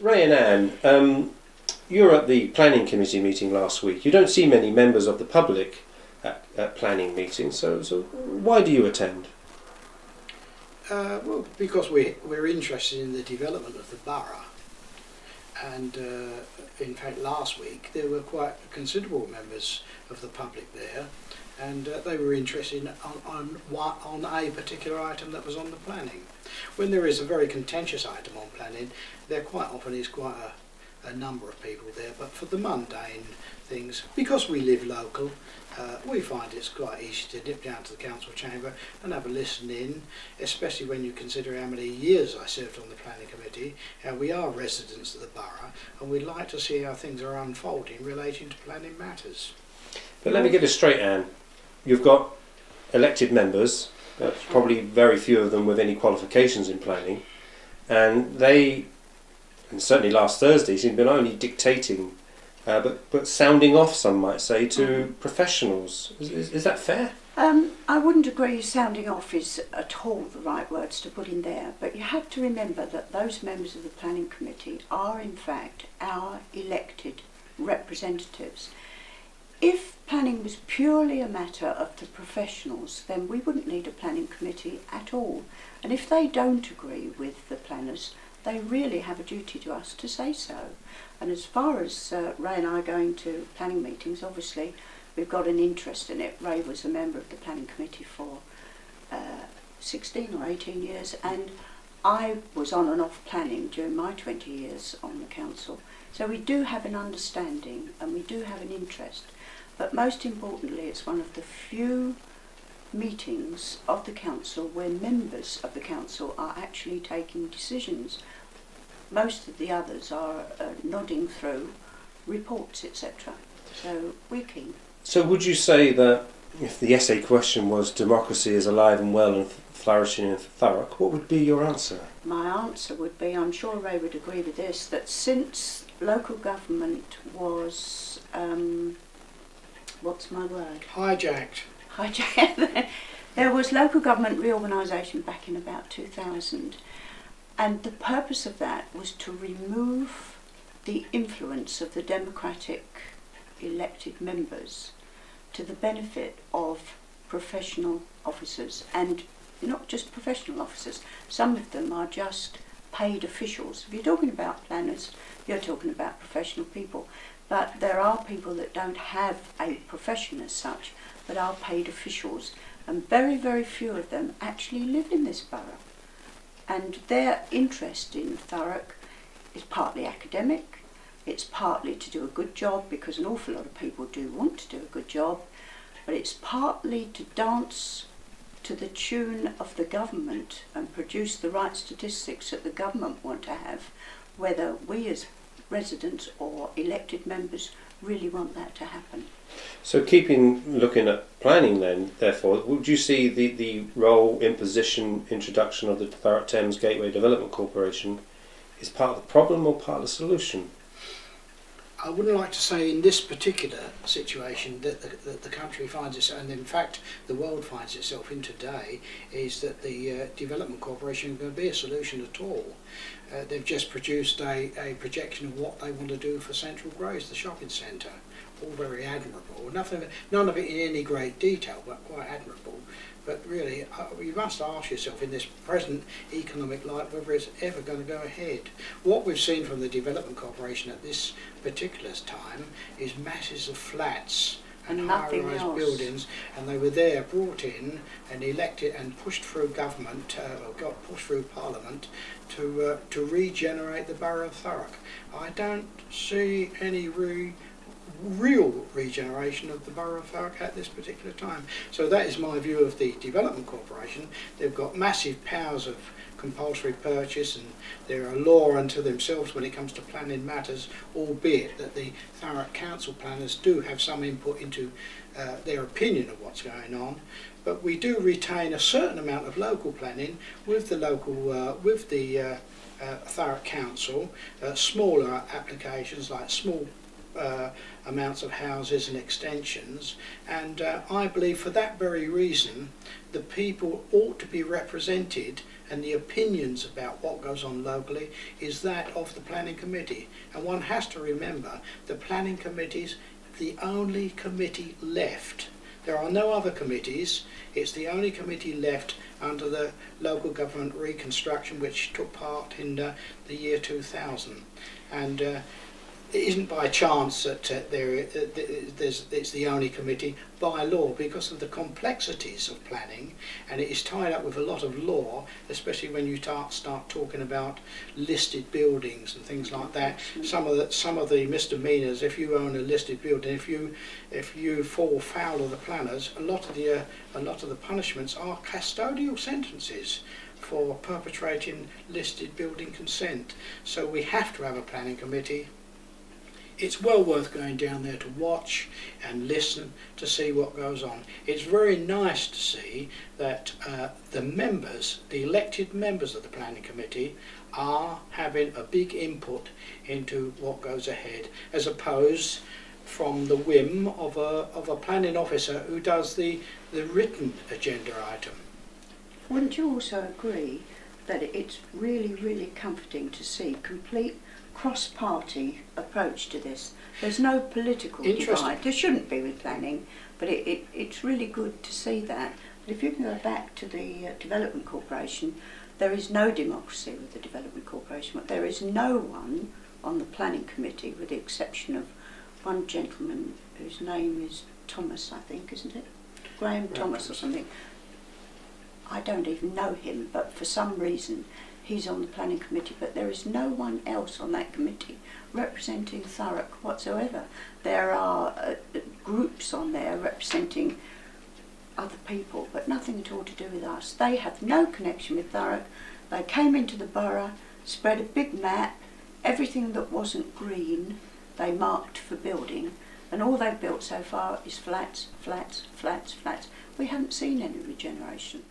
Ray and Anne, you were at the planning committee meeting last week. You don't see many members of the public at planning meetings, so why do you attend? Well, because we're interested in the development of the borough, and in fact last week there were quite considerable members of the public there, and they were interested on a particular item that was on the planning. When there is a very contentious item on planning, there quite often is quite a number of people there, but for the mundane things, because we live local, we find it's quite easy to nip down to the council chamber and have a listen in, especially when you consider how many years I served on the planning committee, how we are residents of the borough, and we'd like to see how things are unfolding relating to planning matters. But let me get this straight, Anne. You've got elected members, probably very few of them with any qualifications in planning, and they, and certainly last Thursday, seem to be only dictating but sounding off, some might say, to professionals. Is that fair? I wouldn't agree sounding off is at all the right words to put in there, but you have to remember that those members of the planning committee are in fact our elected representatives. If planning was purely a matter of the professionals, then we wouldn't need a planning committee at all. And if they don't agree with the planners, they really have a duty to us to say so. And as far as Ray and I going to planning meetings, obviously we've got an interest in it. Ray was a member of the planning committee for 16 or 18 years, and I was on and off planning during my 20 years on the council. So we do have an understanding and we do have an interest. But most importantly, it's one of the few meetings of the council where members of the council are actually taking decisions. Most of the others are nodding through reports, etc. So we're keen. So would you say that if the essay question was democracy is alive and well and flourishing in Thurrock, what would be your answer? My answer would be, I'm sure Ray would agree with this, that since local government was, what's my word? Hijacked. There was local government reorganisation back in about 2000, and the purpose of that was to remove the influence of the democratic elected members to the benefit of professional officers, and not just professional officers. Some of them are just paid officials. If you're talking about planners, you're talking about professional people, but there are people that don't have a profession as such, but are paid officials, and very, very few of them actually live in this borough. And their interest in Thurrock is partly academic, it's partly to do a good job, because an awful lot of people do want to do a good job, but it's partly to dance to the tune of the government and produce the right statistics that the government want to have, whether we as residents or elected members really want that to happen. So looking at planning then, therefore, would you see the role, imposition, introduction of the Thurrock Thames Gateway Development Corporation is part of the problem or part of the solution? I wouldn't like to say in this particular situation that the country finds itself, and in fact the world finds itself in today, is that the Development Corporation is going to be a solution at all. They've just produced a projection of what they want to do for Central Groves, the shopping centre. All very admirable. None of it in any great detail, but quite admirable. But really, you must ask yourself in this present economic light whether it's ever going to go ahead. What we've seen from the Development Corporation at this particular time is masses of flats and high-rise buildings, and they were there brought in and elected and pushed through government, or got pushed through Parliament to regenerate the borough of Thurrock. I don't see any real regeneration of the borough of Thurrock at this particular time. So that is my view of the Development Corporation. They've got massive powers of compulsory purchase, and they're a law unto themselves when it comes to planning matters, albeit that the Thurrock Council planners do have some input into their opinion of what's going on. But we do retain a certain amount of local planning with the Thurrock Council, smaller applications like small amounts of houses and extensions, and I believe for that very reason the people ought to be represented, and the opinions about what goes on locally is that of the planning committee. And one has to remember the planning committee's the only committee left. There are no other committees. It's the only committee left under the local government reconstruction, which took part in the year 2000. And it isn't by chance that it's the only committee by law, because of the complexities of planning, and it is tied up with a lot of law, especially when you start talking about listed buildings and things like that. Some of the misdemeanors, if you own a listed building, if you fall foul of the planners, a lot of the punishments are custodial sentences for perpetrating listed building consent. So we have to have a planning committee. It's well worth going down there to watch and listen to see what goes on. It's very nice to see that the members, the elected members of the planning committee, are having a big input into what goes ahead, as opposed from the whim of a planning officer who does the written agenda item. Wouldn't you also agree that it's really, really comforting to see complete cross-party approach to this? There's no political divide. There shouldn't be with planning, but it's really good to see that. But if you can go back to the Development Corporation, there is no democracy with the Development Corporation. There is no one on the planning committee, with the exception of one gentleman whose name is Thomas, I think, isn't it? Graham Thomas or something. I don't even know him, but for some reason he's on the planning committee, but there is no one else on that committee representing Thurrock whatsoever. There are groups on there representing other people, but nothing at all to do with us. They have no connection with Thurrock. They came into the borough, spread a big map, everything that wasn't green they marked for building, and all they've built so far is flats, flats, flats, flats. We haven't seen any regeneration.